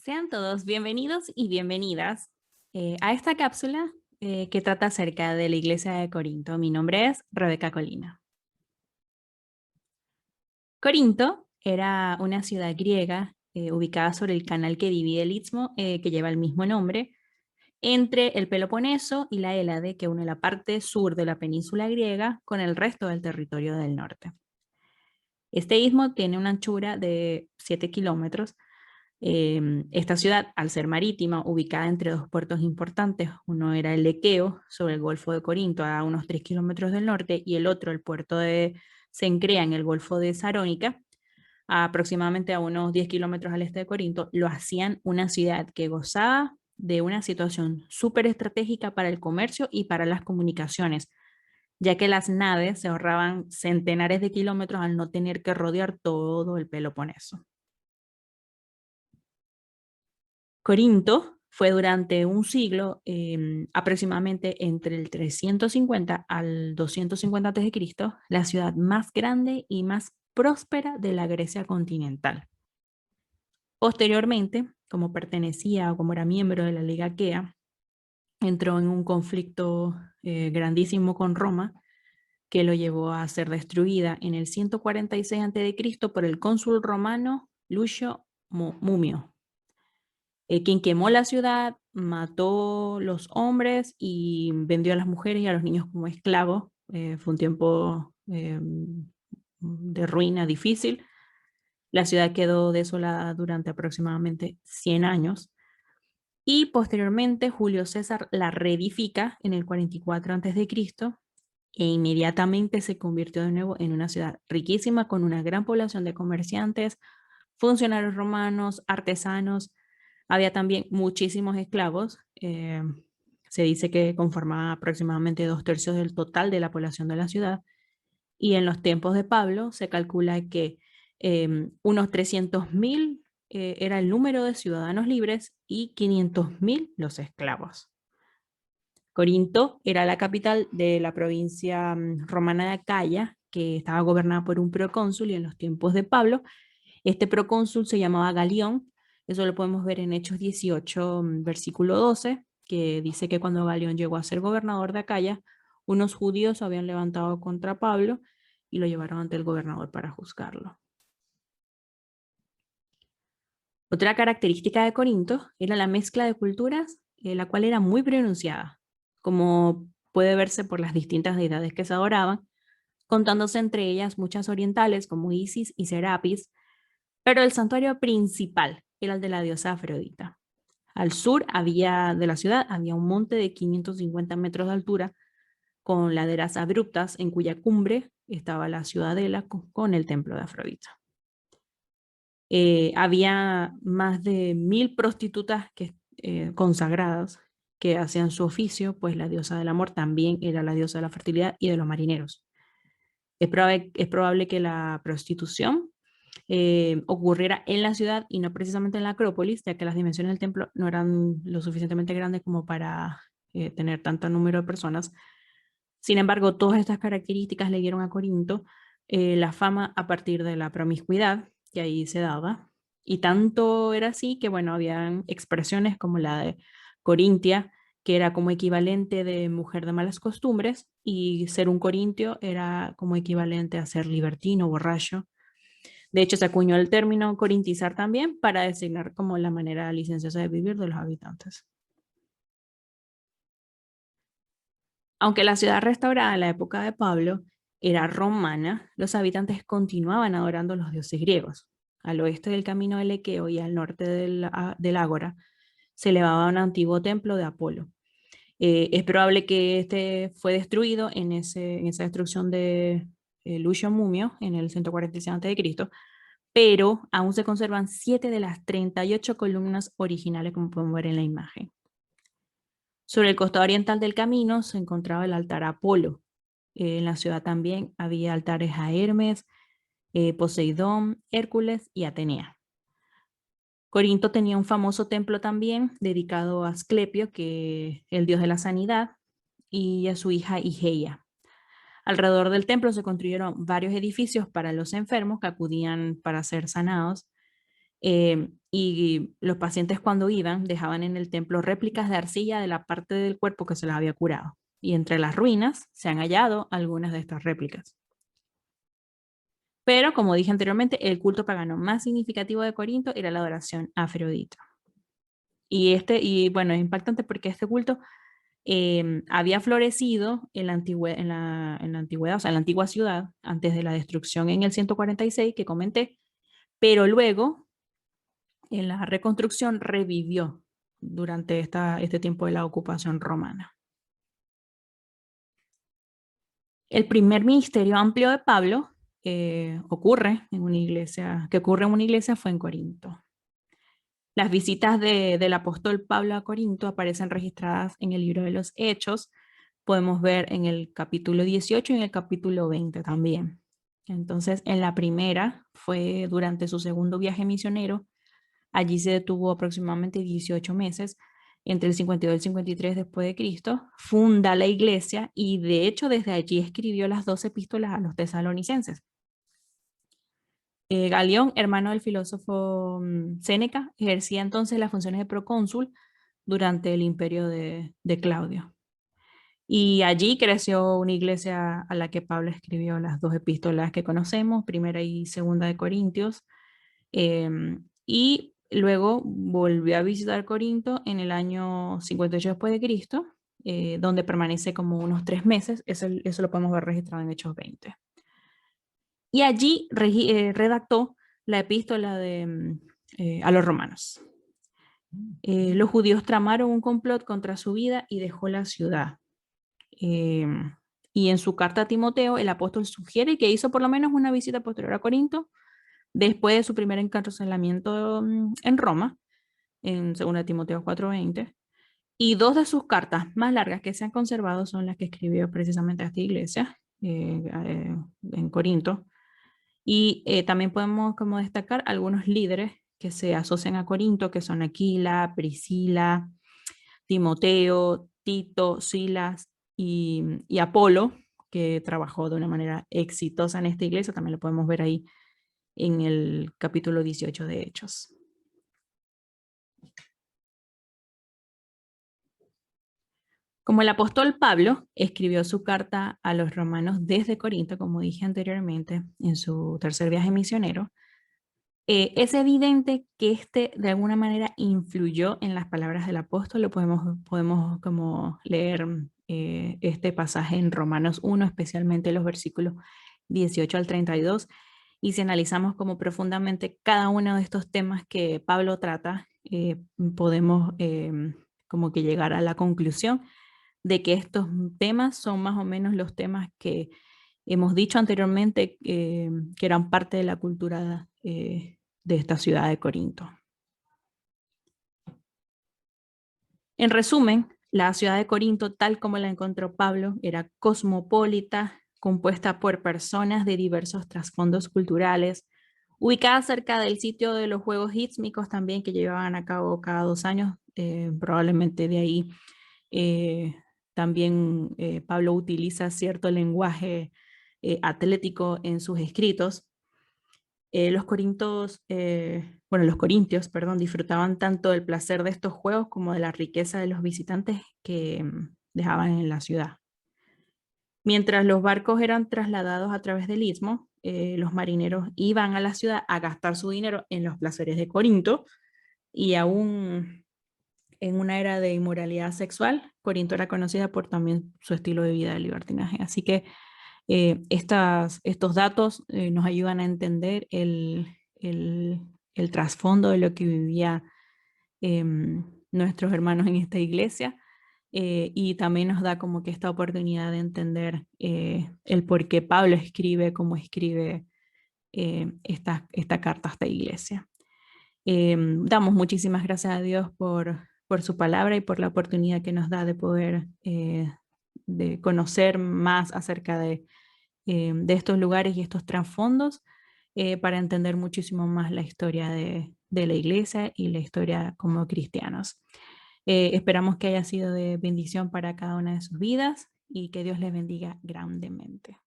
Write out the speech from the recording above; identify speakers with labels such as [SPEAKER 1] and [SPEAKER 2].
[SPEAKER 1] Sean todos bienvenidos y bienvenidas a esta cápsula que trata acerca de la iglesia de Corinto. Mi nombre es Rebeca Colina. Corinto era una ciudad griega ubicada sobre el canal que divide el istmo que lleva el mismo nombre entre el Peloponeso y la Hélade, que une la parte sur de la península griega con el resto del territorio del norte. Este istmo tiene una anchura de 7 kilómetros. Esta ciudad, al ser marítima, ubicada entre dos puertos importantes, uno era el Equeo, sobre el Golfo de Corinto, a unos 3 kilómetros del norte, y el otro, el puerto de Cencrea, en el Golfo de Sarónica, aproximadamente a unos 10 kilómetros al este de Corinto, lo hacían una ciudad que gozaba de una situación súper estratégica para el comercio y para las comunicaciones, ya que las naves se ahorraban centenares de kilómetros al no tener que rodear todo el Peloponeso. Corinto fue durante un siglo, aproximadamente entre el 350 al 250 a.C., la ciudad más grande y más próspera de la Grecia continental. Posteriormente, como pertenecía o como era miembro de la Liga Aquea, entró en un conflicto grandísimo con Roma, que lo llevó a ser destruida en el 146 a.C. por el cónsul romano Lucio Mumio, quien quemó la ciudad, mató los hombres y vendió a las mujeres y a los niños como esclavos. Fue un tiempo de ruina difícil. La ciudad quedó desolada durante aproximadamente 100 años. Y posteriormente Julio César la reedifica en el 44 a.C. e inmediatamente se convirtió de nuevo en una ciudad riquísima con una gran población de comerciantes, funcionarios romanos, artesanos. Había también muchísimos esclavos. Se dice que conformaba aproximadamente 2/3 del total de la población de la ciudad. Y en los tiempos de Pablo se calcula que unos 300.000 era el número de ciudadanos libres y 500.000 los esclavos. Corinto era la capital de la provincia romana de Acaya, que estaba gobernada por un procónsul, y en los tiempos de Pablo este procónsul se llamaba Galión. Eso lo podemos ver en Hechos 18, versículo 12, que dice que cuando Galión llegó a ser gobernador de Acaya, unos judíos se habían levantado contra Pablo y lo llevaron ante el gobernador para juzgarlo. Otra característica de Corinto era la mezcla de culturas, la cual era muy pronunciada, como puede verse por las distintas deidades que se adoraban, contándose entre ellas muchas orientales como Isis y Serapis, pero el santuario principal era el de la diosa Afrodita. Al sur de la ciudad había un monte de 550 metros de altura con laderas abruptas en cuya cumbre estaba la ciudadela con el templo de Afrodita. Había más de 1000 prostitutas consagradas que hacían su oficio, pues la diosa del amor también era la diosa de la fertilidad y de los marineros. Es probable que la prostitución ocurriera en la ciudad y no precisamente en la Acrópolis, ya que las dimensiones del templo no eran lo suficientemente grandes como para tener tanto número de personas. Sin embargo, todas estas características le dieron a Corinto la fama a partir de la promiscuidad que ahí se daba. Y tanto era así que, bueno, habían expresiones como la de Corintia, que era como equivalente de mujer de malas costumbres, y ser un corintio era como equivalente a ser libertino, borracho. De hecho, se acuñó el término corintizar también para designar como la manera licenciosa de vivir de los habitantes. Aunque la ciudad restaurada en la época de Pablo era romana, los habitantes continuaban adorando a los dioses griegos. Al oeste del camino del Equeo y al norte del Ágora se elevaba un antiguo templo de Apolo. Es probable que este fue destruido en esa destrucción de Lucio Mumio en el 146 a.C., pero aún se conservan 7 de las 38 columnas originales, como podemos ver en la imagen. Sobre el costado oriental del camino se encontraba el altar a Apolo. En la ciudad también había altares a Hermes, Poseidón, Hércules y Atenea. Corinto tenía un famoso templo también dedicado a Asclepio, que es el dios de la sanidad, y a su hija Igeia. Alrededor del templo se construyeron varios edificios para los enfermos que acudían para ser sanados. Y los pacientes cuando iban dejaban en el templo réplicas de arcilla de la parte del cuerpo que se les había curado. Y entre las ruinas se han hallado algunas de estas réplicas. Pero, como dije anteriormente, el culto pagano más significativo de Corinto era la adoración a Afrodita. Y bueno, es impactante porque este culto había florecido en la antigüedad, o sea, en la antigua ciudad, antes de la destrucción en el 146 que comenté, pero luego en la reconstrucción revivió durante este tiempo de la ocupación romana. El primer ministerio amplio de Pablo ocurre en una iglesia fue en Corinto. Las visitas del apóstol Pablo a Corinto aparecen registradas en el libro de los Hechos. Podemos ver en el capítulo 18 y en el capítulo 20 también. Entonces, en la primera fue durante su segundo viaje misionero. Allí se detuvo aproximadamente 18 meses, entre el 52 y el 53 después de Cristo. Funda la iglesia y de hecho desde allí escribió las 2 epístolas a los tesalonicenses. Galión, hermano del filósofo Séneca, ejercía entonces las funciones de procónsul durante el imperio de Claudio. Y allí creció una iglesia a la que Pablo escribió las 2 epístolas que conocemos, primera y segunda de Corintios, y luego volvió a visitar Corinto en el año 58 después de Cristo, donde permanece como unos 3 meses, eso lo podemos ver registrado en Hechos 20. Y allí redactó la epístola a los romanos. Los judíos tramaron un complot contra su vida y dejó la ciudad. Y en su carta a Timoteo, el apóstol sugiere que hizo por lo menos una visita posterior a Corinto después de su primer encarcelamiento en Roma, en 2 Timoteo 4:20. Y 2 de sus cartas más largas que se han conservado son las que escribió precisamente a esta iglesia en Corinto. Y también podemos como destacar algunos líderes que se asocian a Corinto, que son Aquila, Priscila, Timoteo, Tito, Silas y Apolo, que trabajó de una manera exitosa en esta iglesia. También lo podemos ver ahí en el capítulo 18 de Hechos. Como el apóstol Pablo escribió su carta a los romanos desde Corinto, como dije anteriormente, en su tercer viaje misionero, es evidente que este de alguna manera influyó en las palabras del apóstol. Lo podemos como leer este pasaje en Romanos 1, especialmente los versículos 18 al 32. Y si analizamos como profundamente cada uno de estos temas que Pablo trata, podemos como que llegar a la conclusión de que estos temas son más o menos los temas que hemos dicho anteriormente que eran parte de la cultura de esta ciudad de Corinto. En resumen, la ciudad de Corinto, tal como la encontró Pablo, era cosmopolita, compuesta por personas de diversos trasfondos culturales, ubicada cerca del sitio de los Juegos Ístmicos también que llevaban a cabo cada 2 años, probablemente de ahí también Pablo utiliza cierto lenguaje atlético en sus escritos. Los corintios, perdón, disfrutaban tanto del placer de estos juegos como de la riqueza de los visitantes que dejaban en la ciudad. Mientras los barcos eran trasladados a través del istmo, los marineros iban a la ciudad a gastar su dinero en los placeres de Corinto y aún en una era de inmoralidad sexual, Corinto era conocida por también su estilo de vida de libertinaje. Así que estos datos nos ayudan a entender el trasfondo de lo que vivía nuestros hermanos en esta iglesia y también nos da como que esta oportunidad de entender el por qué Pablo escribe como escribe esta carta a esta iglesia. Damos muchísimas gracias a Dios por su palabra y por la oportunidad que nos da de poder de conocer más acerca de estos lugares y estos trasfondos para entender muchísimo más la historia de la iglesia y la historia como cristianos. Esperamos que haya sido de bendición para cada una de sus vidas y que Dios les bendiga grandemente.